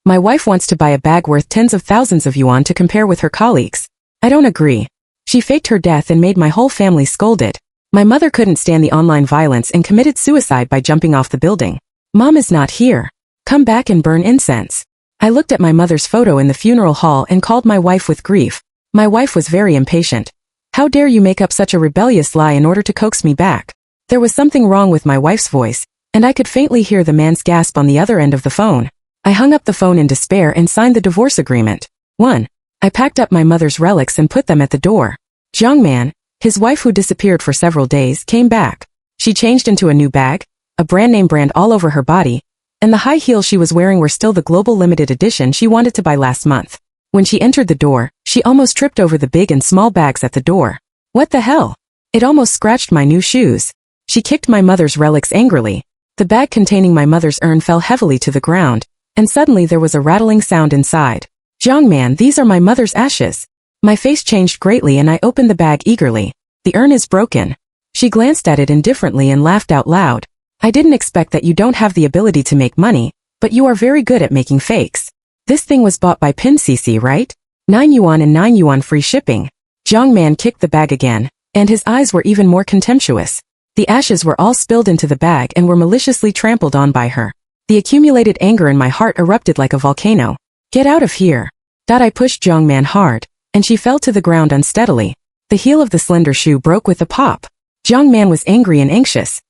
My wife wants to buy a bag worth tens of thousands of yuan to compare with her colleagues. I don't agree. She faked her death and made my whole family scolded. My mother couldn't stand the online violence and committed suicide by jumping off the building. Mom is not here. Come back and burn incense. I looked at my mother's photo in the funeral hall and called my wife with grief. My wife was very impatient. How dare you make up such a rebellious lie in order to coax me back? There was something wrong with my wife's voice, and I could faintly hear the man's gasp on the other end of the phone. I hung up the phone in despair and signed the divorce agreement. 1. I packed up my mother's relics and put them at the door. Jiang Man, his wife who disappeared for several days, came back. She changed into a new bag, a brand name brand all over her body, and the high heels she was wearing were still the global limited edition she wanted to buy last month. When she entered the door, she almost tripped over the big and small bags at the door. What the hell? It almost scratched my new shoes. She kicked my mother's relics angrily. The bag containing my mother's urn fell heavily to the ground, and suddenly there was a rattling sound inside. Jiang Man, these are my mother's ashes. My face changed greatly and I opened the bag eagerly. The urn is broken. She glanced at it indifferently and laughed out loud. I didn't expect that you don't have the ability to make money, but you are very good at making fakes. This thing was bought by Pin CC, right? 9 yuan and 9 yuan free shipping. Jiang Man kicked the bag again, and his eyes were even more contemptuous. The ashes were all spilled into the bag and were maliciously trampled on by her. The accumulated anger in my heart erupted like a volcano. Get out of here. I pushed Jiang Man hard, and she fell to the ground unsteadily. The heel of the slender shoe broke with a pop. Jiang Man was angry and anxious.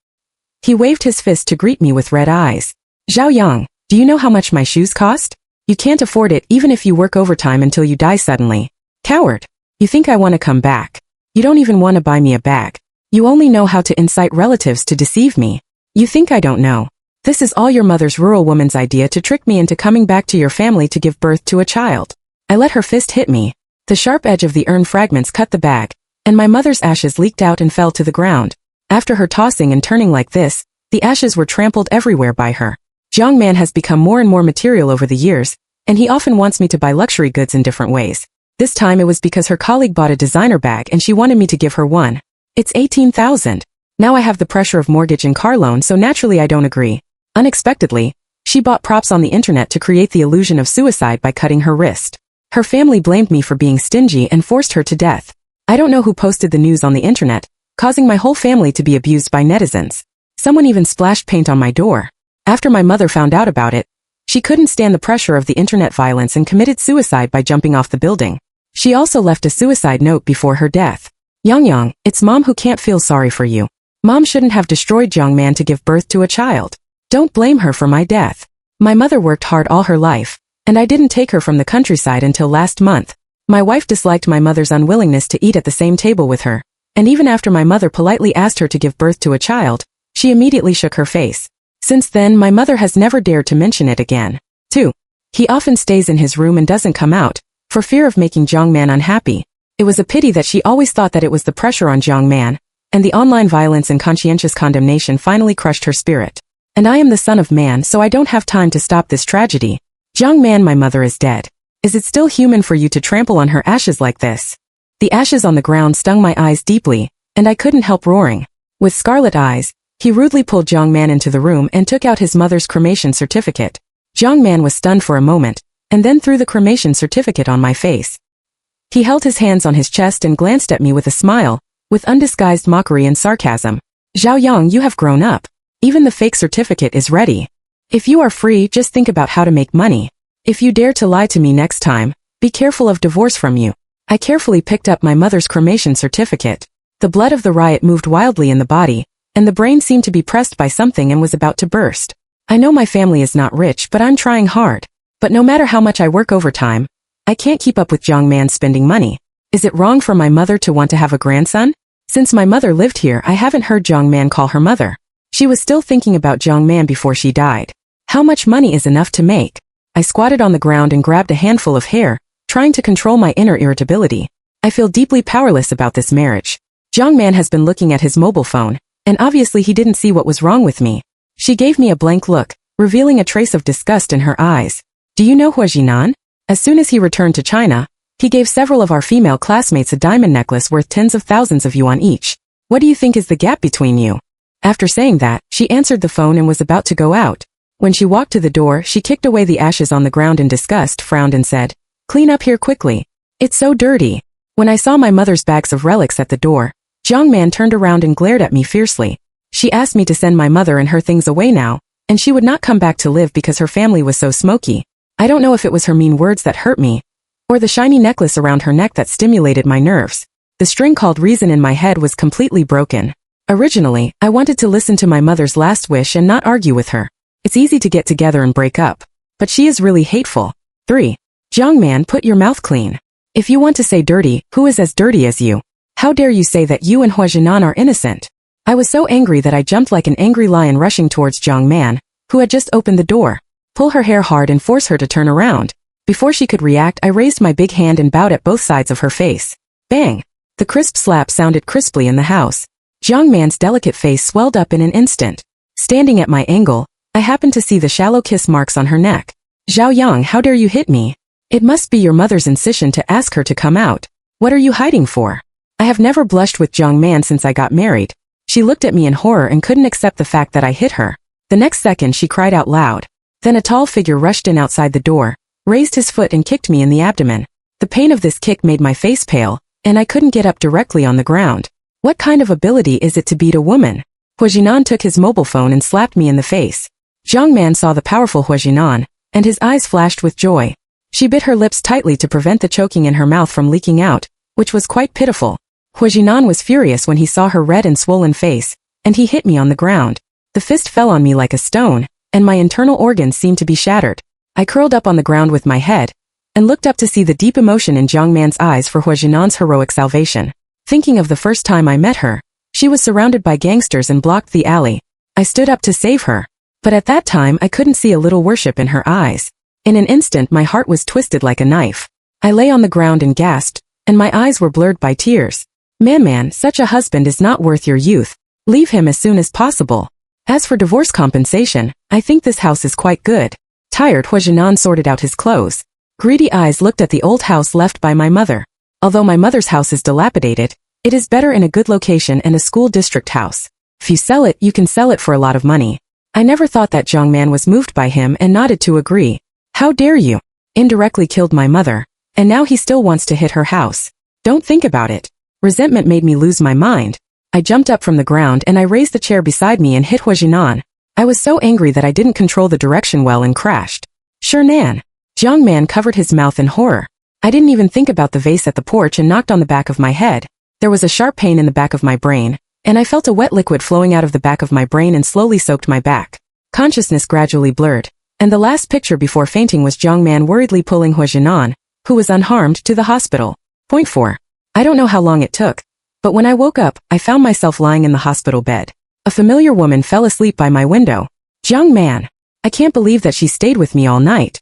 He waved his fist to greet me with red eyes. Zhao Yang, do you know how much my shoes cost? You can't afford it even if you work overtime until you die suddenly. Coward. You think I want to come back? You don't even want to buy me a bag. You only know how to incite relatives to deceive me. You think I don't know. This is all your mother's rural woman's idea to trick me into coming back to your family to give birth to a child. I let her fist hit me. The sharp edge of the urn fragments cut the bag, and my mother's ashes leaked out and fell to the ground. After her tossing and turning like this, the ashes were trampled everywhere by her. Jiang Man has become more and more material over the years, and he often wants me to buy luxury goods in different ways. This time it was because her colleague bought a designer bag and she wanted me to give her one. It's 18,000. Now I have the pressure of mortgage and car loan, so naturally I don't agree. Unexpectedly, she bought props on the internet to create the illusion of suicide by cutting her wrist. Her family blamed me for being stingy and forced her to death. I don't know who posted the news on the internet, causing my whole family to be abused by netizens. Someone even splashed paint on my door. After my mother found out about it, she couldn't stand the pressure of the internet violence and committed suicide by jumping off the building. She also left a suicide note before her death. Yang, it's Mom who can't feel sorry for you. Mom shouldn't have destroyed Jiang Man to give birth to a child. Don't blame her for my death. My mother worked hard all her life, and I didn't take her from the countryside until last month. My wife disliked my mother's unwillingness to eat at the same table with her, and even after my mother politely asked her to give birth to a child, she immediately shook her face. Since then, my mother has never dared to mention it again. 2. He often stays in his room and doesn't come out, for fear of making Jiang Man unhappy. It was a pity that she always thought that it was the pressure on Jiang Man, and the online violence and conscientious condemnation finally crushed her spirit. And I am the son of man, so I don't have time to stop this tragedy. Jiang Man, my mother is dead. Is it still human for you to trample on her ashes like this? The ashes on the ground stung my eyes deeply, and I couldn't help roaring. With scarlet eyes, he rudely pulled Jiang Man into the room and took out his mother's cremation certificate. Jiang Man was stunned for a moment, and then threw the cremation certificate on my face. He held his hands on his chest and glanced at me with a smile, with undisguised mockery and sarcasm. Zhao Yang, you have grown up. Even the fake certificate is ready. If you are free, just think about how to make money. If you dare to lie to me next time, be careful of divorce from you. I carefully picked up my mother's cremation certificate. The blood of the riot moved wildly in the body, and the brain seemed to be pressed by something and was about to burst. I know my family is not rich, but I'm trying hard. But no matter how much I work overtime, I can't keep up with Jiang Man spending money. Is it wrong for my mother to want to have a grandson? Since my mother lived here, I haven't heard Jiang Man call her mother. She was still thinking about Jiang Man before she died. How much money is enough to make? I squatted on the ground and grabbed a handful of hair, trying to control my inner irritability. I feel deeply powerless about this marriage. Jiang Man has been looking at his mobile phone, and obviously he didn't see what was wrong with me. She gave me a blank look, revealing a trace of disgust in her eyes. Do you know Hua Jinan? As soon as he returned to China, he gave several of our female classmates a diamond necklace worth tens of thousands of yuan each. What do you think is the gap between you? After saying that, she answered the phone and was about to go out. When she walked to the door, she kicked away the ashes on the ground in disgust, frowned and said, "Clean up here quickly. It's so dirty." When I saw my mother's bags of relics at the door, Jiang Man turned around and glared at me fiercely. She asked me to send my mother and her things away now, and she would not come back to live because her family was so smoky. I don't know if it was her mean words that hurt me, or the shiny necklace around her neck that stimulated my nerves. The string called reason in my head was completely broken. Originally, I wanted to listen to my mother's last wish and not argue with her. It's easy to get together and break up, but she is really hateful. 3. Jiang Man, put your mouth clean. If you want to say dirty, who is as dirty as you? How dare you say that you and Hua Jinan are innocent? I was so angry that I jumped like an angry lion rushing towards Jiang Man, who had just opened the door. Pull her hair hard and force her to turn around. Before she could react, I raised my big hand and bowed at both sides of her face. Bang! The crisp slap sounded crisply in the house. Jiang Man's delicate face swelled up in an instant. Standing at my angle, I happened to see the shallow kiss marks on her neck. "Zhao Yang, how dare you hit me? It must be your mother's incision to ask her to come out. What are you hiding for?" I have never blushed with Jiang Man since I got married. She looked at me in horror and couldn't accept the fact that I hit her. The next second she cried out loud. Then a tall figure rushed in outside the door, raised his foot and kicked me in the abdomen. The pain of this kick made my face pale, and I couldn't get up directly on the ground. What kind of ability is it to beat a woman? Hua Jinan took his mobile phone and slapped me in the face. Jiang Man saw the powerful Hua Jinan, and his eyes flashed with joy. She bit her lips tightly to prevent the choking in her mouth from leaking out, which was quite pitiful. Hua Jinan was furious when he saw her red and swollen face, and he hit me on the ground. The fist fell on me like a stone, and my internal organs seemed to be shattered. I curled up on the ground with my head, and looked up to see the deep emotion in Jiang Man's eyes for Hua Jinan's heroic salvation. Thinking of the first time I met her, she was surrounded by gangsters and blocked the alley. I stood up to save her, but at that time I couldn't see a little worship in her eyes. In an instant my heart was twisted like a knife. I lay on the ground and gasped, and my eyes were blurred by tears. Man, such a husband is not worth your youth. Leave him as soon as possible. As for divorce compensation, I think this house is quite good. Tired, Hua Jinan sorted out his clothes. Greedy eyes looked at the old house left by my mother. Although my mother's house is dilapidated, it is better in a good location and a school district house. If you sell it, you can sell it for a lot of money. I never thought that Jiang Man was moved by him and nodded to agree. How dare you? Indirectly killed my mother, and now he still wants to hit her house. Don't think about it. Resentment made me lose my mind. I jumped up from the ground and I raised the chair beside me and hit Hua Jinan. I was so angry that I didn't control the direction well and crashed. Sure Nan. Jiang Man covered his mouth in horror. I didn't even think about the vase at the porch and knocked on the back of my head. There was a sharp pain in the back of my brain, and I felt a wet liquid flowing out of the back of my brain and slowly soaked my back. Consciousness gradually blurred, and the last picture before fainting was Jiang Man worriedly pulling Hua Jinan, who was unharmed, to the hospital. Point 4. I don't know how long it took, but when I woke up, I found myself lying in the hospital bed. A familiar woman fell asleep by my window. Jiang Man. I can't believe that she stayed with me all night.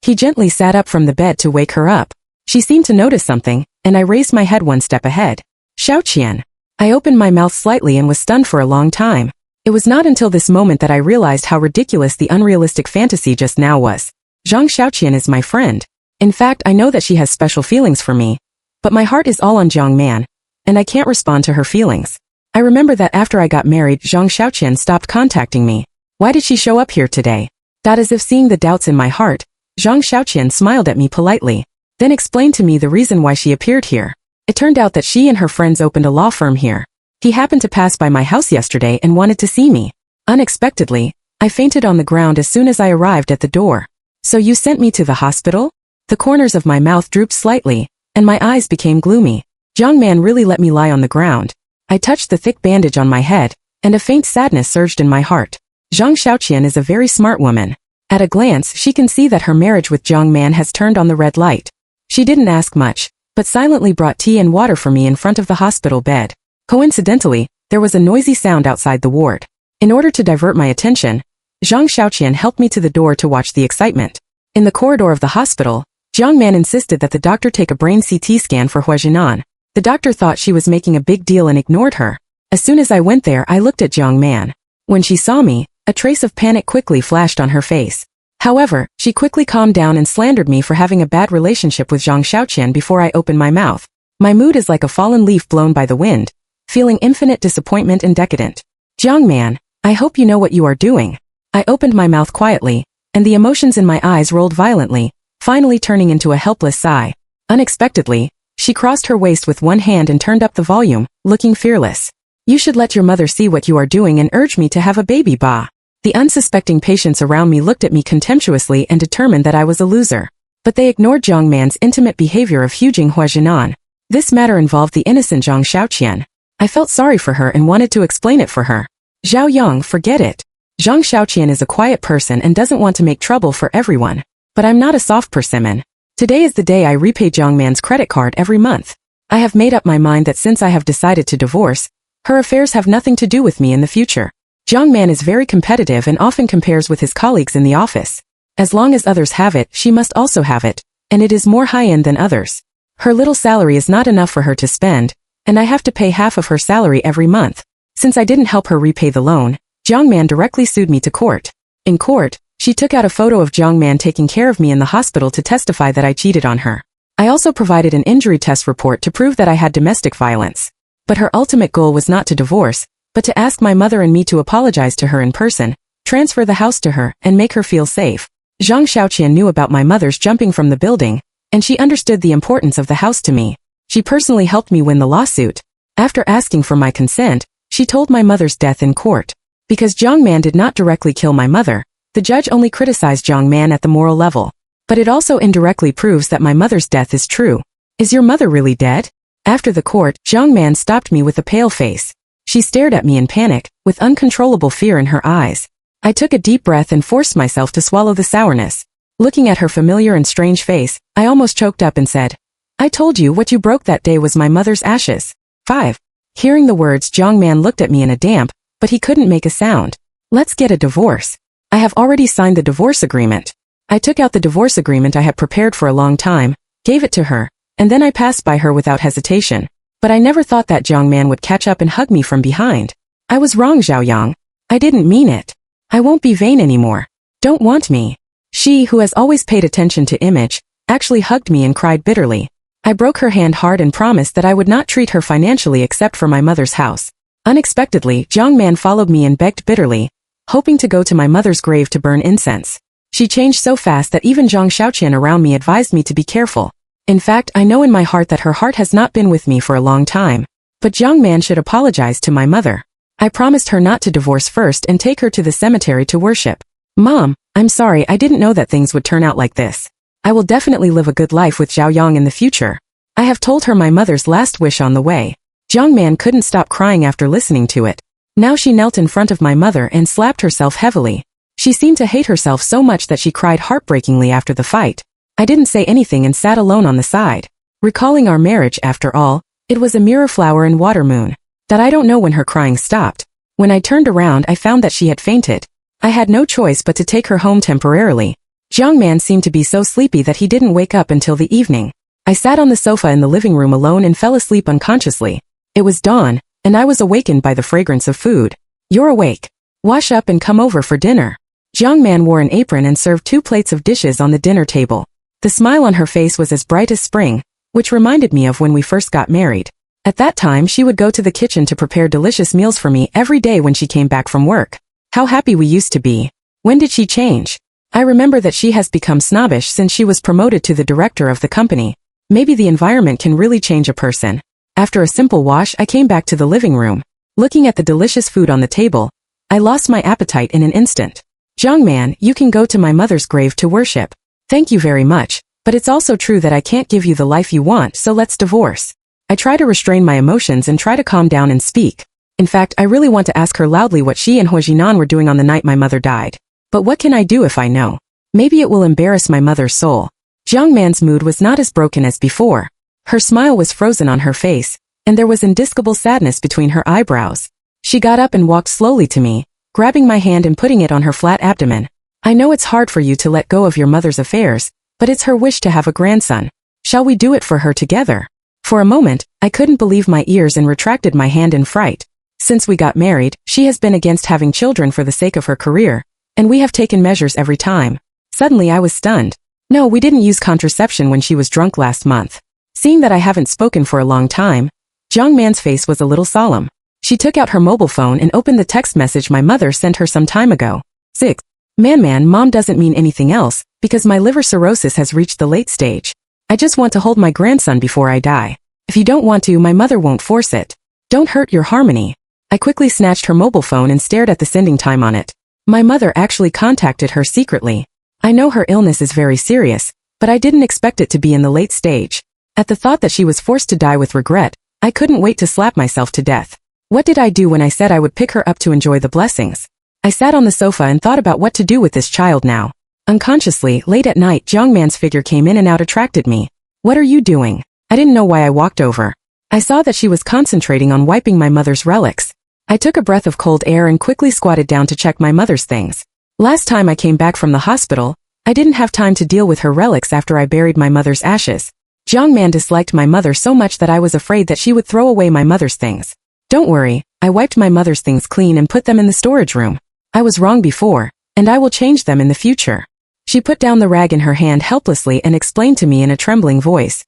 He gently sat up from the bed to wake her up. She seemed to notice something, and I raised my head one step ahead. Xiaoqian. I opened my mouth slightly and was stunned for a long time. It was not until this moment that I realized how ridiculous the unrealistic fantasy just now was. Zhang Xiaoqian is my friend. In fact, I know that she has special feelings for me. But my heart is all on Jiang Man, and I can't respond to her feelings. I remember that after I got married, Zhang Xiaoqian stopped contacting me. Why did she show up here today? That as if seeing the doubts in my heart, Zhang Xiaoqian smiled at me politely, then explained to me the reason why she appeared here. It turned out that she and her friends opened a law firm here. He happened to pass by my house yesterday and wanted to see me. Unexpectedly, I fainted on the ground as soon as I arrived at the door. So you sent me to the hospital? The corners of my mouth drooped slightly, and my eyes became gloomy. Jiang Man really let me lie on the ground. I touched the thick bandage on my head, and a faint sadness surged in my heart. Zhang Xiaoqian is a very smart woman. At a glance, she can see that her marriage with Jiang Man has turned on the red light. She didn't ask much, but silently brought tea and water for me in front of the hospital bed. Coincidentally, there was a noisy sound outside the ward. In order to divert my attention, Zhang Xiaoqian helped me to the door to watch the excitement. In the corridor of the hospital, Jiang Man insisted that the doctor take a brain CT scan for Hua Jinan. The doctor thought she was making a big deal and ignored her. As soon as I went there, I looked at Jiang Man. When she saw me, a trace of panic quickly flashed on her face. However, she quickly calmed down and slandered me for having a bad relationship with Zhang Xiaoqian before I opened my mouth. My mood is like a fallen leaf blown by the wind, feeling infinite disappointment and decadent. Jiang Man, I hope you know what you are doing. I opened my mouth quietly, and the emotions in my eyes rolled violently, finally turning into a helpless sigh. Unexpectedly, she crossed her waist with one hand and turned up the volume, looking fearless. You should let your mother see what you are doing and urge me to have a baby, bah. The unsuspecting patients around me looked at me contemptuously and determined that I was a loser. But they ignored Jiang Man's intimate behavior of huging Huajinan. This matter involved the innocent Zhang Xiaoqian. I felt sorry for her and wanted to explain it for her. Zhao Yang, forget it. Zhang Xiaoqian is a quiet person and doesn't want to make trouble for everyone. But I'm not a soft persimmon. Today is the day I repay Jiang Man's credit card every month. I have made up my mind that since I have decided to divorce, her affairs have nothing to do with me in the future. Jiang Man is very competitive and often compares with his colleagues in the office. As long as others have it, she must also have it, and it is more high-end than others. Her little salary is not enough for her to spend, and I have to pay half of her salary every month. Since I didn't help her repay the loan, Jiang Man directly sued me to court. In court, she took out a photo of Jiang Man taking care of me in the hospital to testify that I cheated on her. I also provided an injury test report to prove that I had domestic violence. But her ultimate goal was not to divorce, but to ask my mother and me to apologize to her in person, transfer the house to her, and make her feel safe. Zhang Xiaoqian knew about my mother's jumping from the building, and she understood the importance of the house to me. She personally helped me win the lawsuit. After asking for my consent, she told my mother's death in court. Because Jiang Man did not directly kill my mother, the judge only criticized Jiang Man at the moral level. But it also indirectly proves that my mother's death is true. Is your mother really dead? After the court, Jiang Man stopped me with a pale face. She stared at me in panic, with uncontrollable fear in her eyes. I took a deep breath and forced myself to swallow the sourness. Looking at her familiar and strange face, I almost choked up and said, I told you what you broke that day was my mother's ashes. 5. Hearing the words, Jiang Man looked at me in a damp, but he couldn't make a sound. Let's get a divorce. I have already signed the divorce agreement. I took out the divorce agreement I had prepared for a long time, gave it to her, and then I passed by her without hesitation. But I never thought that Jiang Man would catch up and hug me from behind. I was wrong, Zhao Yang. I didn't mean it. I won't be vain anymore. Don't want me. She, who has always paid attention to image, actually hugged me and cried bitterly. I broke her hand hard and promised that I would not treat her financially except for my mother's house. Unexpectedly, Jiang Man followed me and begged bitterly, hoping to go to my mother's grave to burn incense. She changed so fast that even Zhang Xiaoqian around me advised me to be careful. In fact, I know in my heart that her heart has not been with me for a long time. But Jiang Man should apologize to my mother. I promised her not to divorce first and take her to the cemetery to worship. Mom, I'm sorry, I didn't know that things would turn out like this. I will definitely live a good life with Zhao Yang in the future. I have told her my mother's last wish on the way. Jiang Man couldn't stop crying after listening to it. Now she knelt in front of my mother and slapped herself heavily. She seemed to hate herself so much that she cried heartbreakingly after the fight. I didn't say anything and sat alone on the side. Recalling our marriage, after all, it was a mirror flower and water moon. That I don't know when her crying stopped. When I turned around, I found that she had fainted. I had no choice but to take her home temporarily. Jiang Man seemed to be so sleepy that he didn't wake up until the evening. I sat on the sofa in the living room alone and fell asleep unconsciously. It was dawn, and I was awakened by the fragrance of food. You're awake. Wash up and come over for dinner. Jiang Man wore an apron and served 2 plates of dishes on the dinner table. The smile on her face was as bright as spring, which reminded me of when we first got married. At that time, she would go to the kitchen to prepare delicious meals for me every day when she came back from work. How happy we used to be. When did she change? I remember that she has become snobbish since she was promoted to the director of the company. Maybe the environment can really change a person. After a simple wash, I came back to the living room. Looking at the delicious food on the table, I lost my appetite in an instant. Jiang Man, you can go to my mother's grave to worship. Thank you very much, but it's also true that I can't give you the life you want, so let's divorce. I try to restrain my emotions and try to calm down and speak. In fact, I really want to ask her loudly what she and Huajinan were doing on the night my mother died. But what can I do if I know? Maybe it will embarrass my mother's soul. Jiang Man's mood was not as broken as before. Her smile was frozen on her face, and there was indescribable sadness between her eyebrows. She got up and walked slowly to me, grabbing my hand and putting it on her flat abdomen. I know it's hard for you to let go of your mother's affairs, but it's her wish to have a grandson. Shall we do it for her together? For a moment, I couldn't believe my ears and retracted my hand in fright. Since we got married, she has been against having children for the sake of her career, and we have taken measures every time. Suddenly I was stunned. No, we didn't use contraception when she was drunk last month. Seeing that I haven't spoken for a long time, Jiang Man's face was a little solemn. She took out her mobile phone and opened the text message my mother sent her some time ago. 6. Man, mom doesn't mean anything else, because my liver cirrhosis has reached the late stage. I just want to hold my grandson before I die. If you don't want to, my mother won't force it. Don't hurt your harmony. I quickly snatched her mobile phone and stared at the sending time on it. My mother actually contacted her secretly. I know her illness is very serious, but I didn't expect it to be in the late stage. At the thought that she was forced to die with regret, I couldn't wait to slap myself to death. What did I do when I said I would pick her up to enjoy the blessings? I sat on the sofa and thought about what to do with this child now. Unconsciously, late at night, Jiang Man's figure came in and out attracted me. What are you doing? I didn't know why I walked over. I saw that she was concentrating on wiping my mother's relics. I took a breath of cold air and quickly squatted down to check my mother's things. Last time I came back from the hospital, I didn't have time to deal with her relics after I buried my mother's ashes. Jiang Man disliked my mother so much that I was afraid that she would throw away my mother's things. Don't worry, I wiped my mother's things clean and put them in the storage room. I was wrong before, and I will change them in the future. She put down the rag in her hand helplessly and explained to me in a trembling voice.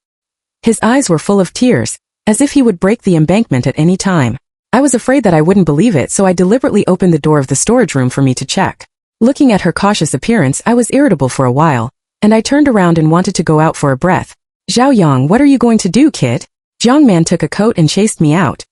His eyes were full of tears, as if he would break the embankment at any time. I was afraid that I wouldn't believe it, so I deliberately opened the door of the storage room for me to check. Looking at her cautious appearance, I was irritable for a while, and I turned around and wanted to go out for a breath. Zhao Yang, what are you going to do, kid? Jiang Man took a coat and chased me out.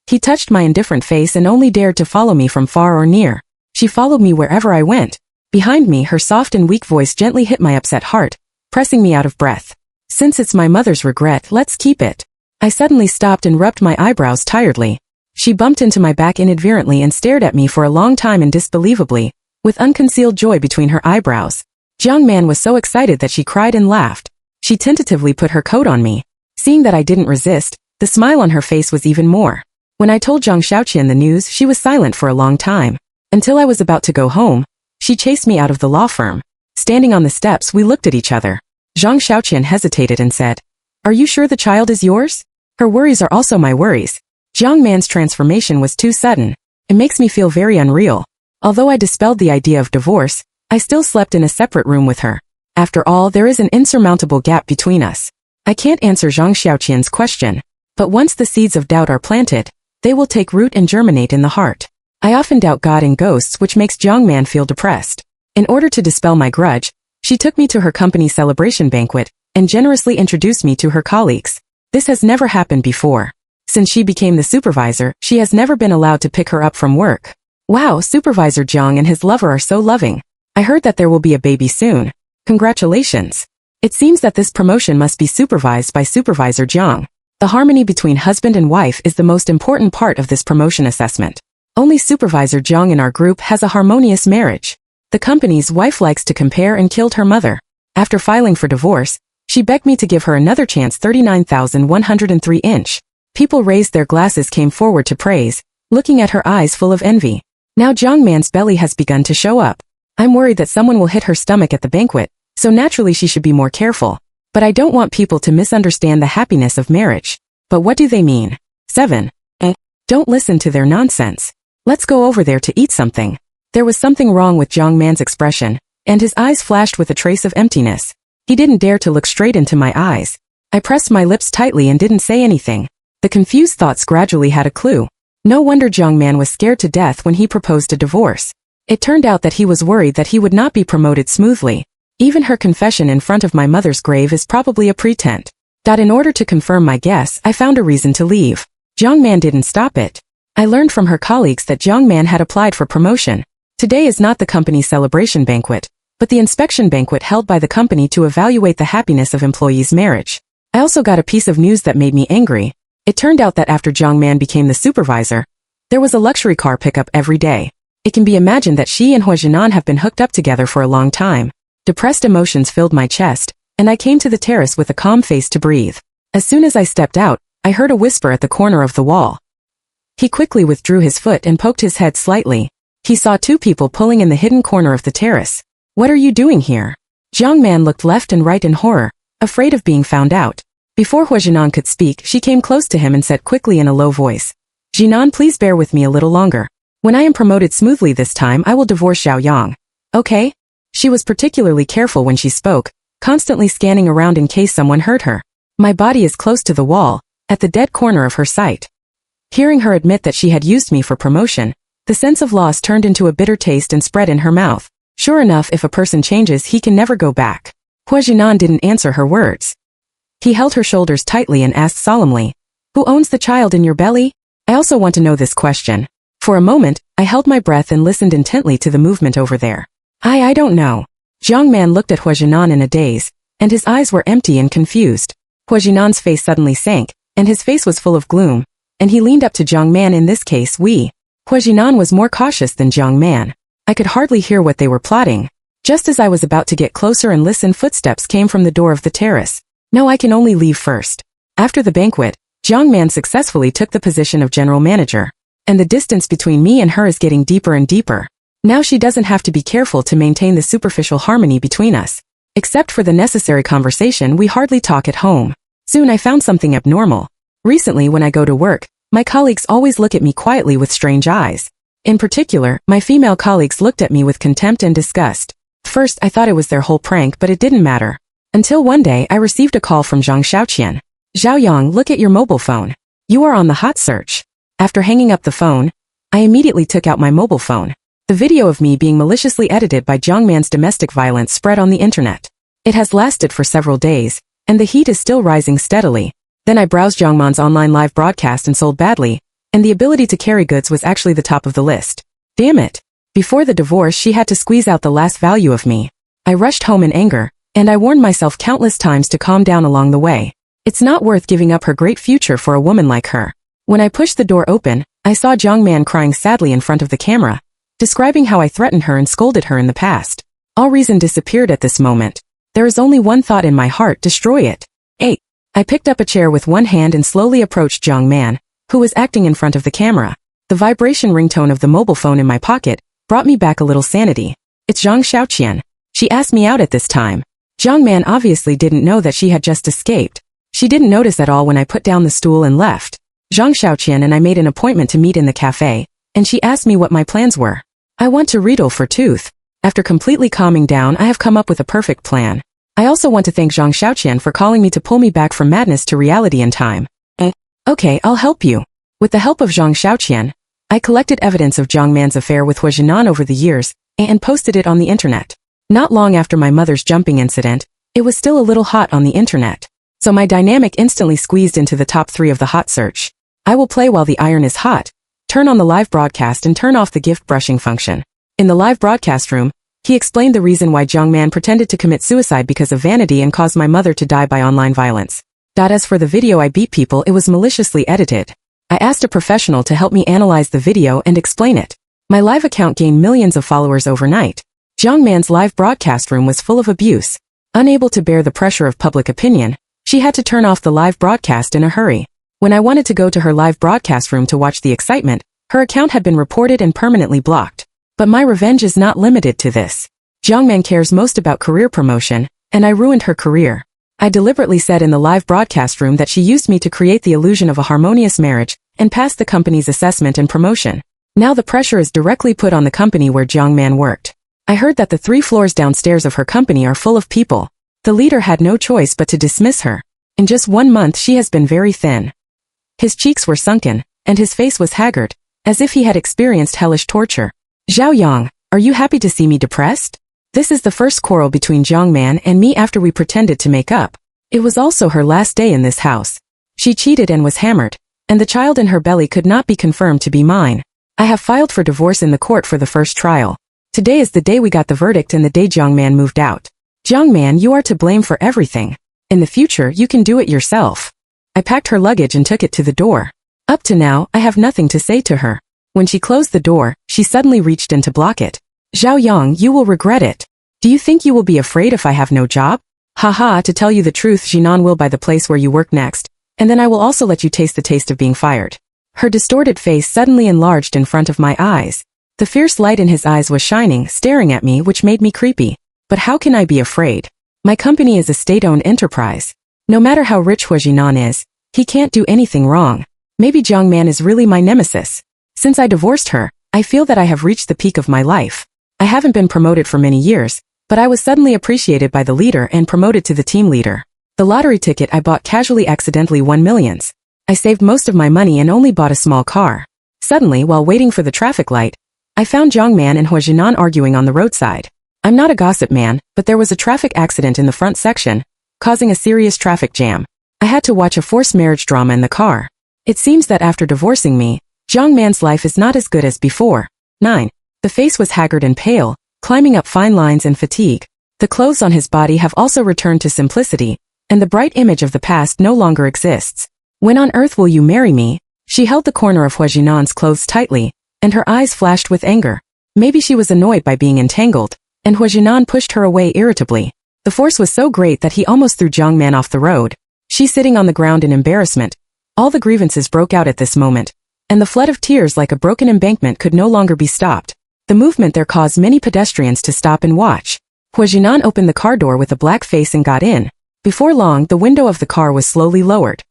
He touched my indifferent face and only dared to follow me from far or near. She followed me wherever I went. Behind me, her soft and weak voice gently hit my upset heart, pressing me out of breath. Since it's my mother's regret, let's keep it. I suddenly stopped and rubbed my eyebrows tiredly. She bumped into my back inadvertently and stared at me for a long time and disbelievably, with unconcealed joy between her eyebrows. Jiang Man was so excited that she cried and laughed. She tentatively put her coat on me. Seeing that I didn't resist, the smile on her face was even more. When I told Zhang Xiaoqian the news, she was silent for a long time. Until I was about to go home, she chased me out of the law firm. Standing on the steps, we looked at each other. Zhang Xiaoqian hesitated and said, "Are you sure the child is yours? Her worries are also my worries." Jiang Man's transformation was too sudden. It makes me feel very unreal. Although I dispelled the idea of divorce, I still slept in a separate room with her. After all, there is an insurmountable gap between us. I can't answer Zhang Xiaoqian's question, but once the seeds of doubt are planted, they will take root and germinate in the heart. I often doubt God and ghosts, which makes Jiang Man feel depressed. In order to dispel my grudge, she took me to her company celebration banquet and generously introduced me to her colleagues. This has never happened before. Since she became the supervisor, she has never been allowed to pick her up from work. Wow, Supervisor Jiang and his lover are so loving. I heard that there will be a baby soon. Congratulations. It seems that this promotion must be supervised by Supervisor Jiang. The harmony between husband and wife is the most important part of this promotion assessment. Only Supervisor Jiang in our group has a harmonious marriage. The company's wife likes to compare and killed her mother. After filing for divorce, she begged me to give her another chance. 39,103 inch. People raised their glasses, came forward to praise, looking at her eyes full of envy. Now Jiang Man's belly has begun to show up. I'm worried that someone will hit her stomach at the banquet, so naturally she should be more careful. But I don't want people to misunderstand the happiness of marriage. But what do they mean? 7. Don't listen to their nonsense. Let's go over there to eat something. There was something wrong with Jiang Man's expression, and his eyes flashed with a trace of emptiness. He didn't dare to look straight into my eyes. I pressed my lips tightly and didn't say anything. The confused thoughts gradually had a clue. No wonder Jiang Man was scared to death when he proposed a divorce. It turned out that he was worried that he would not be promoted smoothly. Even her confession in front of my mother's grave is probably a pretense. In order to confirm my guess, I found a reason to leave. Jiang Man didn't stop it. I learned from her colleagues that Jiang Man had applied for promotion. Today is not the company's celebration banquet, but the inspection banquet held by the company to evaluate the happiness of employees' marriage. I also got a piece of news that made me angry. It turned out that after Jiang Man became the supervisor, there was a luxury car pickup every day. It can be imagined that she and Hua Jinan have been hooked up together for a long time. Depressed emotions filled my chest, and I came to the terrace with a calm face to breathe. As soon as I stepped out, I heard a whisper at the corner of the wall. He quickly withdrew his foot and poked his head slightly. He saw two people pulling in the hidden corner of the terrace. What are you doing here? Jiang Man looked left and right in horror, afraid of being found out. Before Hua Jinan could speak, she came close to him and said quickly in a low voice, "Jinan, please bear with me a little longer. When I am promoted smoothly this time, I will divorce Xiao Yang. Okay?" She was particularly careful when she spoke, constantly scanning around in case someone heard her. My body is close to the wall, at the dead corner of her sight. Hearing her admit that she had used me for promotion, The sense of loss turned into a bitter taste and spread in her mouth. Sure enough, if a person changes, he can never go back. Hua Jinan didn't answer her words. He held her shoulders tightly and asked solemnly, "Who owns the child in your belly?" I also want to know this question. For a moment, I held my breath and listened intently to the movement over there. I don't know. Jiang Man looked at Hua Jinan in a daze, and his eyes were empty and confused. Hua Jinan's face suddenly sank, and his face was full of gloom, and he leaned up to Jiang Man. In this case, Hua Jinan was more cautious than Jiang Man. I could hardly hear what they were plotting. Just as I was about to get closer and listen, footsteps came from the door of the terrace. No, I can only leave first. After the banquet, Jiang Man successfully took the position of general manager, and the distance between me and her is getting deeper and deeper. Now she doesn't have to be careful to maintain the superficial harmony between us. Except for the necessary conversation, we hardly talk at home. Soon I found something abnormal. Recently, when I go to work, my colleagues always look at me quietly with strange eyes. In particular, my female colleagues looked at me with contempt and disgust. First, I thought it was their whole prank, but it didn't matter. Until one day, I received a call from Zhang Xiaoqian. "Zhao Yang, look at your mobile phone. You are on the hot search." After hanging up the phone, I immediately took out my mobile phone. The video of me being maliciously edited by Jiang Man's domestic violence spread on the internet. It has lasted for several days, and the heat is still rising steadily. Then I browsed Jiang Man's online live broadcast and sold badly, and the ability to carry goods was actually the top of the list. Damn it. Before the divorce, she had to squeeze out the last value of me. I rushed home in anger, and I warned myself countless times to calm down along the way. It's not worth giving up her great future for a woman like her. When I pushed the door open, I saw Jiang Man crying sadly in front of the camera, describing how I threatened her and scolded her in the past. All reason disappeared at this moment. There is only one thought in my heart: destroy it. 8. I picked up a chair with one hand and slowly approached Jiang Man, who was acting in front of the camera. The vibration ringtone of the mobile phone in my pocket brought me back a little sanity. It's Zhang Xiaoqian. She asked me out at this time. Jiang Man obviously didn't know that she had just escaped. She didn't notice at all when I put down the stool and left. Zhang Xiaoqian and I made an appointment to meet in the cafe, and she asked me what my plans were. I want to riddle for tooth. After completely calming down, I have come up with a perfect plan. I also want to thank Zhang Xiaoqian for calling me to pull me back from madness to reality in time. Okay, I'll help you. With the help of Zhang Xiaoqian, I collected evidence of Jiang Man's affair with Hua Jinan over the years, and posted it on the internet. Not long after my mother's jumping incident, it was still a little hot on the internet. So my dynamic instantly squeezed into the top 3 of the hot search. I will play while the iron is hot, turn on the live broadcast and turn off the gift brushing function. In the live broadcast room, he explained the reason why Jiang Man pretended to commit suicide because of vanity and caused my mother to die by online violence. As for the video I beat people, it was maliciously edited. I asked a professional to help me analyze the video and explain it. My live account gained millions of followers overnight. Jiang Man's live broadcast room was full of abuse. Unable to bear the pressure of public opinion, she had to turn off the live broadcast in a hurry. When I wanted to go to her live broadcast room to watch the excitement, her account had been reported and permanently blocked. But my revenge is not limited to this. Jiang Man cares most about career promotion, and I ruined her career. I deliberately said in the live broadcast room that she used me to create the illusion of a harmonious marriage and pass the company's assessment and promotion. Now the pressure is directly put on the company where Jiang Man worked. I heard that the 3 floors downstairs of her company are full of people. The leader had no choice but to dismiss her. In just 1 month she has been very thin. His cheeks were sunken, and his face was haggard, as if he had experienced hellish torture. Zhao Yang, are you happy to see me depressed? This is the first quarrel between Jiang Man and me after we pretended to make up. It was also her last day in this house. She cheated and was hammered, and the child in her belly could not be confirmed to be mine. I have filed for divorce in the court for the first trial. Today is the day we got the verdict and the day Jiang Man moved out. Jiang Man, you are to blame for everything. In the future, you can do it yourself. I packed her luggage and took it to the door. Up to now, I have nothing to say to her. When she closed the door, she suddenly reached in to block it. Zhao Yang, you will regret it. Do you think you will be afraid if I have no job? Haha, to tell you the truth, Jinan will buy the place where you work next, and then I will also let you taste the taste of being fired. Her distorted face suddenly enlarged in front of my eyes. The fierce light in his eyes was shining, staring at me, which made me creepy. But how can I be afraid? My company is a state-owned enterprise. No matter how rich Hua Jinan is, he can't do anything wrong. Maybe Jiang Man is really my nemesis. Since I divorced her, I feel that I have reached the peak of my life. I haven't been promoted for many years, but I was suddenly appreciated by the leader and promoted to the team leader. The lottery ticket I bought casually accidentally won millions. I saved most of my money and only bought a small car. Suddenly, while waiting for the traffic light, I found Jiang Man and Hua Jinan arguing on the roadside. I'm not a gossip man, but there was a traffic accident in the front section, causing a serious traffic jam. I had to watch a forced marriage drama in the car. It seems that after divorcing me, Jiang Man's life is not as good as before. 9. The face was haggard and pale, climbing up fine lines and fatigue. The clothes on his body have also returned to simplicity, and the bright image of the past no longer exists. When on earth will you marry me? She held the corner of Hua Jinan's clothes tightly, and her eyes flashed with anger. Maybe she was annoyed by being entangled, and Hua Jinan pushed her away irritably. The force was so great that he almost threw Jiang Man off the road. She sitting on the ground in embarrassment. All the grievances broke out at this moment, and the flood of tears like a broken embankment could no longer be stopped. The movement there caused many pedestrians to stop and watch. Hua Jinan opened the car door with a black face and got in. Before long, the window of the car was slowly lowered.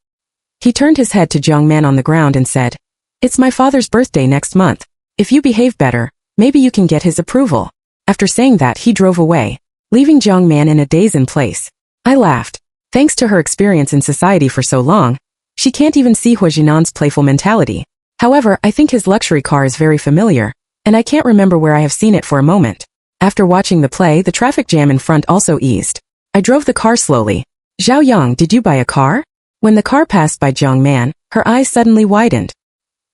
He turned his head to Jiang Man on the ground and said, "It's my father's birthday next month. If you behave better, maybe you can get his approval." After saying that, he drove away, leaving Jiang Man in a daze in place. I laughed. Thanks to her experience in society for so long, she can't even see Hua Jinan's playful mentality. However, I think his luxury car is very familiar, and I can't remember where I have seen it for a moment. After watching the play, the traffic jam in front also eased. I drove the car slowly. "Zhao Yang, did you buy a car?" When the car passed by Jiang Man, her eyes suddenly widened.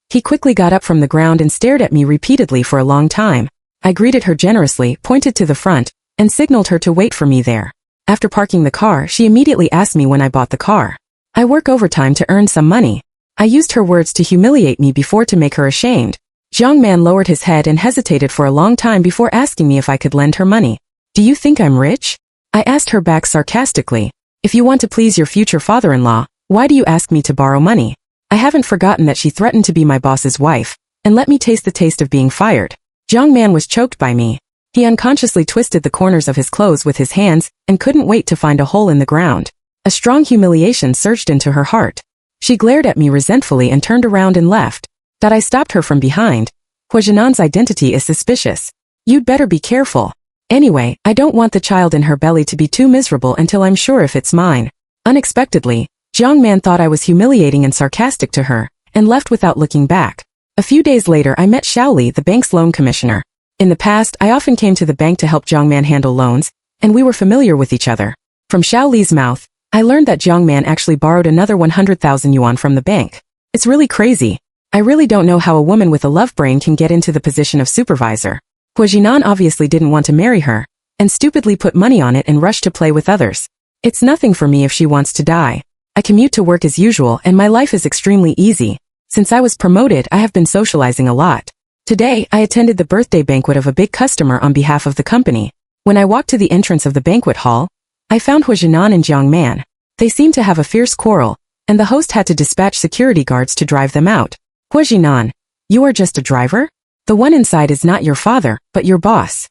He quickly got up from the ground and stared at me repeatedly for a long time. I greeted her generously, pointed to the front, and signaled her to wait for me there. After parking the car, she immediately asked me when I bought the car. "I work overtime to earn some money." I used her words to humiliate me before to make her ashamed. Jiang Man lowered his head and hesitated for a long time before asking me if I could lend her money. "Do you think I'm rich?" I asked her back sarcastically. "If you want to please your future father-in-law, why do you ask me to borrow money?" I haven't forgotten that she threatened to be my boss's wife, and let me taste the taste of being fired. Jiang Man was choked by me. He unconsciously twisted the corners of his clothes with his hands and couldn't wait to find a hole in the ground. A strong humiliation surged into her heart. She glared at me resentfully and turned around and left. That I stopped her from behind. "Hua Jinan's identity is suspicious. You'd better be careful. Anyway, I don't want the child in her belly to be too miserable until I'm sure if it's mine." Unexpectedly, Jiang Man thought I was humiliating and sarcastic to her, and left without looking back. A few days later I met Xiaoli, the bank's loan commissioner. In the past, I often came to the bank to help Jiang Man handle loans, and we were familiar with each other. From Xiaoli's mouth, I learned that Jiang Man actually borrowed another 100,000 yuan from the bank. It's really crazy. I really don't know how a woman with a love brain can get into the position of supervisor. Hua Jinan obviously didn't want to marry her, and stupidly put money on it and rushed to play with others. It's nothing for me if she wants to die. I commute to work as usual and my life is extremely easy. Since I was promoted, I have been socializing a lot. Today, I attended the birthday banquet of a big customer on behalf of the company. When I walked to the entrance of the banquet hall, I found Hua Jinan and Jiang Man. They seemed to have a fierce quarrel, and the host had to dispatch security guards to drive them out. "Hua Jinan, you are just a driver? The one inside is not your father, but your boss.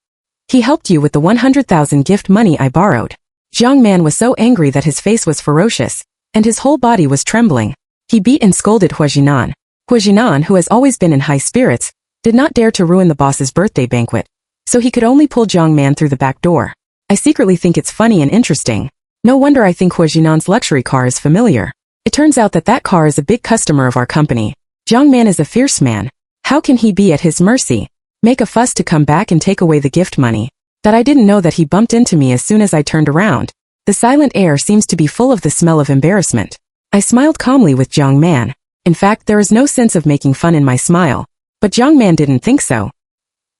He helped you with the 100,000 gift money I borrowed." Jiang Man was so angry that his face was ferocious, and his whole body was trembling. He beat and scolded Hua Jinan. Hua Jinan, who has always been in high spirits, did not dare to ruin the boss's birthday banquet, so he could only pull Jiang Man through the back door. I secretly think it's funny and interesting. No wonder I think Hua Jinan's luxury car is familiar. It turns out that that car is a big customer of our company. Jiang Man is a fierce man. How can he be at his mercy? Make a fuss to come back and take away the gift money. That I didn't know that he bumped into me as soon as I turned around. The silent air seems to be full of the smell of embarrassment. I smiled calmly with Jiang Man. In fact, there is no sense of making fun in my smile. But Jiang Man didn't think so.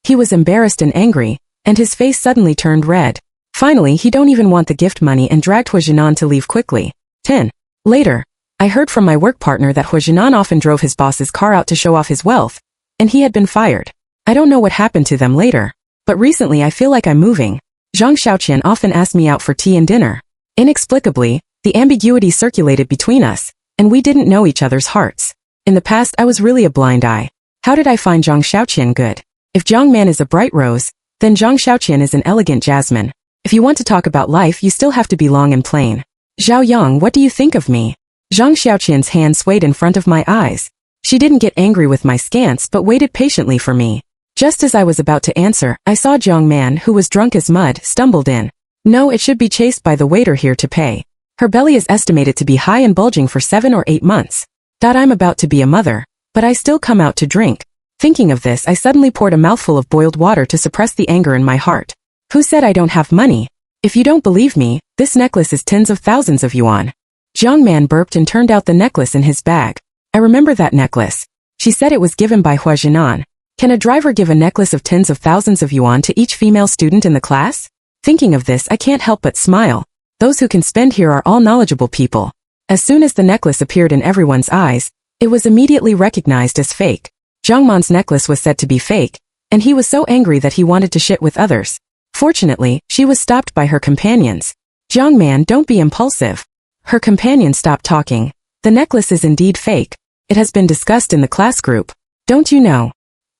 He was embarrassed and angry, and his face suddenly turned red. Finally, he don't even want the gift money and dragged Hua Jinan to leave quickly. 10. Later, I heard from my work partner that Hua Jinan often drove his boss's car out to show off his wealth, and he had been fired. I don't know what happened to them later, but recently I feel like I'm moving. Zhang Xiaoqian often asked me out for tea and dinner. Inexplicably, the ambiguity circulated between us, and we didn't know each other's hearts. In the past, I was really a blind eye. How did I find Zhang Xiaoqian good? If Jiang Man is a bright rose, then Zhang Xiaoqian is an elegant jasmine. If you want to talk about life, you still have to be long and plain. "Zhao Yang, what do you think of me?" Zhang Xiaoqian's hand swayed in front of my eyes. She didn't get angry with my stance but waited patiently for me. Just as I was about to answer, I saw Jiang Man, who was drunk as mud, stumbled in. No, it should be chased by the waiter here to pay. Her belly is estimated to be high and bulging for 7 or 8 months. That I'm about to be a mother. but I still come out to drink. Thinking of this, I suddenly poured a mouthful of boiled water to suppress the anger in my heart. Who said I don't have money? If you don't believe me, this necklace is tens of thousands of yuan. Jiang Man burped and turned out the necklace in his bag. I remember that necklace. She said it was given by Hua Jinan. Can a driver give a necklace of tens of thousands of yuan to each female student in the class? Thinking of this, I can't help but smile. Those who can spend here are all knowledgeable people. As soon as the necklace appeared in everyone's eyes, it was immediately recognized as fake. Jiang Man's necklace was said to be fake, and he was so angry that he wanted to shit with others. Fortunately, she was stopped by her companions. Jiang Man, don't be impulsive. Her companion stopped talking. The necklace is indeed fake. It has been discussed in the class group. Don't you know?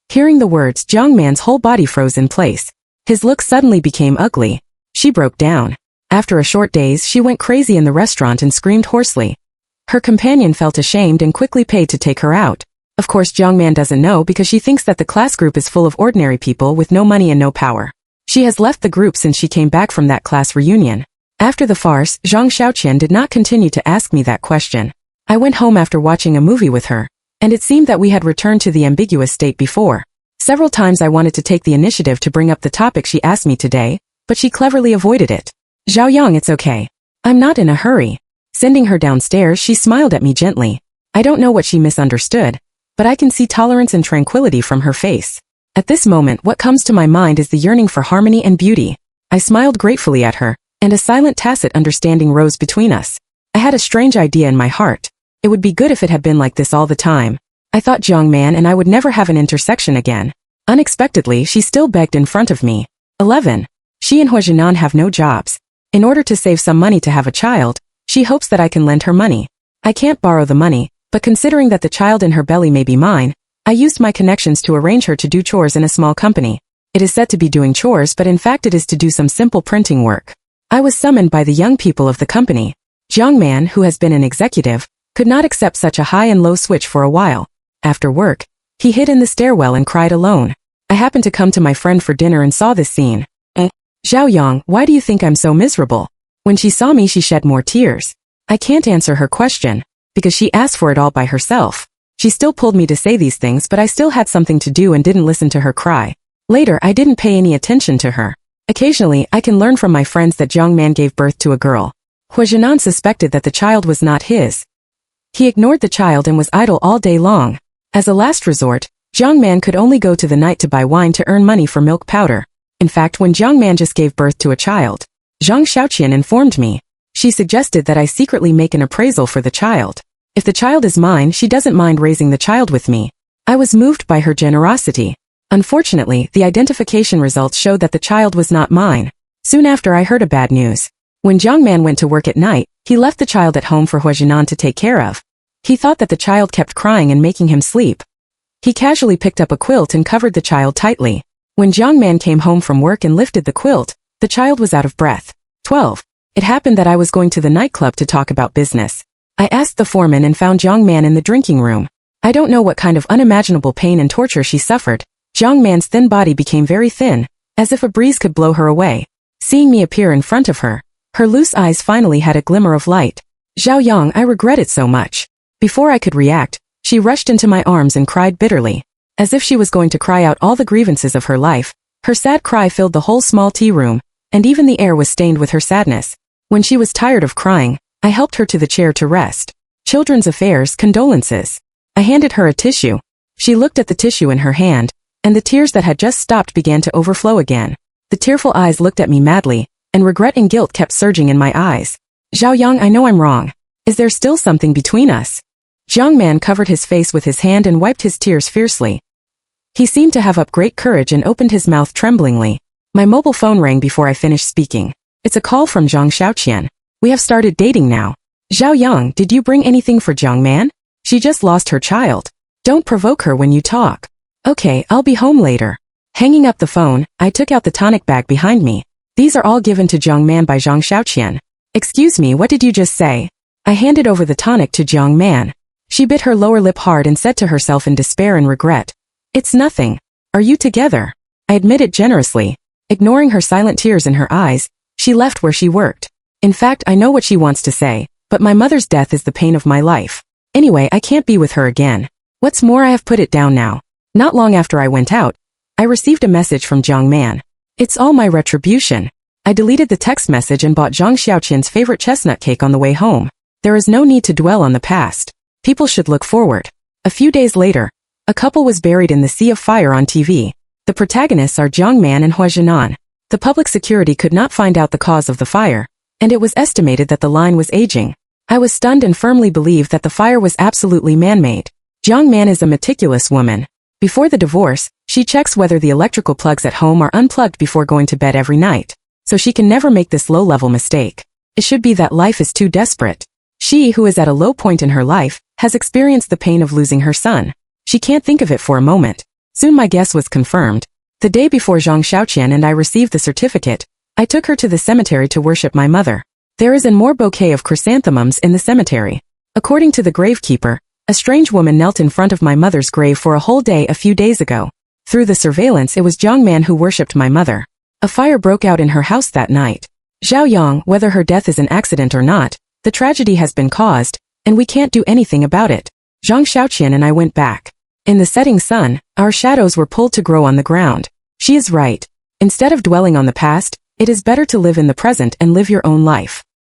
Hearing the words, Jiang Man's whole body froze in place. His look suddenly became ugly. She broke down. After a short daze, she went crazy in the restaurant and screamed hoarsely. Her companion felt ashamed and quickly paid to take her out. Of course, Jiang Man doesn't know because she thinks that the class group is full of ordinary people with no money and no power. She has left the group since she came back from that class reunion. After the farce, Zhang Xiaoqian did not continue to ask me that question. I went home after watching a movie with her, and it seemed that we had returned to the ambiguous state before. Several times I wanted to take the initiative to bring up the topic she asked me today, but she cleverly avoided it. Zhaoyang, it's okay. I'm not in a hurry. Sending her downstairs, she smiled at me gently. I don't know what she misunderstood, but I can see tolerance and tranquility from her face. At this moment, what comes to my mind is the yearning for harmony and beauty. I smiled gratefully at her, and a silent tacit understanding rose between us. I had a strange idea in my heart. It would be good if it had been like this all the time. I thought Jiang Man and I would never have an intersection again. Unexpectedly, she still begged in front of me. 11. She and Hua Jinan have no jobs. In order to save some money to have a child, she hopes that I can lend her money. I can't borrow the money, but considering that the child in her belly may be mine, I used my connections to arrange her to do chores in a small company. It is said to be doing chores, but in fact it is to do some simple printing work. I was summoned by the young people of the company. Jiang Man, who has been an executive, could not accept such a high and low switch for a while. After work, he hid in the stairwell and cried alone. I happened to come to my friend for dinner and saw this scene. Zhaoyang, why do you think I'm so miserable? When she saw me, she shed more tears. I can't answer her question, because she asked for it all by herself. She still pulled me to say these things, but I still had something to do and didn't listen to her cry. Later, I didn't pay any attention to her. Occasionally, I can learn from my friends that Jiang Man gave birth to a girl. Hua Jinan suspected that the child was not his. He ignored the child and was idle all day long. As a last resort, Jiang Man could only go to the night to buy wine to earn money for milk powder. In fact, when Jiang Man just gave birth to a child, Zhang Xiaoqian informed me. She suggested that I secretly make an appraisal for the child. If the child is mine, she doesn't mind raising the child with me. I was moved by her generosity. Unfortunately, the identification results showed that the child was not mine. Soon after, I heard a bad news. When Jiang Man went to work at night, he left the child at home for Hua Jinan to take care of. He thought that the child kept crying and making him sleep. He casually picked up a quilt and covered the child tightly. When Jiang Man came home from work and lifted the quilt, the child was out of breath. 12. It happened that I was going to the nightclub to talk about business. I asked the foreman and found Jiang Man in the drinking room. I don't know what kind of unimaginable pain and torture she suffered. Jiang Man's thin body became very thin, as if a breeze could blow her away. Seeing me appear in front of her, her loose eyes finally had a glimmer of light. Zhaoyang, I regret it so much. Before I could react, she rushed into my arms and cried bitterly. As if she was going to cry out all the grievances of her life, her sad cry filled the whole small tea room, and even the air was stained with her sadness. When she was tired of crying, I helped her to the chair to rest. Children's affairs, condolences. I handed her a tissue. She looked at the tissue in her hand, and the tears that had just stopped began to overflow again. The tearful eyes looked at me madly, and regret and guilt kept surging in my eyes. Zhaoyang, I know I'm wrong. Is there still something between us? Jiang Man covered his face with his hand and wiped his tears fiercely. He seemed to have up great courage and opened his mouth tremblingly. My mobile phone rang before I finished speaking. It's a call from Zhang Xiaoqian. We have started dating now. Zhaoyang, did you bring anything for Jiang Man? She just lost her child. Don't provoke her when you talk. Okay, I'll be home later. Hanging up the phone, I took out the tonic bag behind me. These are all given to Jiang Man by Zhang Xiaoqian. Excuse me, what did you just say? I handed over the tonic to Jiang Man. She bit her lower lip hard and said to herself in despair and regret, "It's nothing. Are you together?" I admitted generously. Ignoring her silent tears in her eyes, she left where she worked. In fact, I know what she wants to say, but my mother's death is the pain of my life. Anyway, I can't be with her again. What's more, I have put it down now. Not long after I went out, I received a message from Jiang Man. It's all my retribution. I deleted the text message and bought Zhang Xiaoqian's favorite chestnut cake on the way home. There is no need to dwell on the past. People should look forward. A few days later, a couple was buried in the sea of fire on TV. The protagonists are Jiang Man and Hua Zhenan. The public security could not find out the cause of the fire, and it was estimated that the line was aging. I was stunned and firmly believed that the fire was absolutely man-made. Jiang Man is a meticulous woman. Before the divorce, she checks whether the electrical plugs at home are unplugged before going to bed every night, so she can never make this low-level mistake. It should be that life is too desperate. She, who is at a low point in her life, has experienced the pain of losing her son. She can't think of it for a moment. Soon my guess was confirmed. The day before Zhang Xiaoqian and I received the certificate, I took her to the cemetery to worship my mother. There is a more bouquet of chrysanthemums in the cemetery. According to the gravekeeper, a strange woman knelt in front of my mother's grave for a whole day a few days ago. Through the surveillance, it was Jiang Man who worshipped my mother. A fire broke out in her house that night. Zhao Yang, whether her death is an accident or not, the tragedy has been caused, and we can't do anything about it. Zhang Xiaoqian and I went back. In the setting sun, our shadows were pulled to grow on the ground. She is right. Instead of dwelling on the past, it is better to live in the present and live your own life.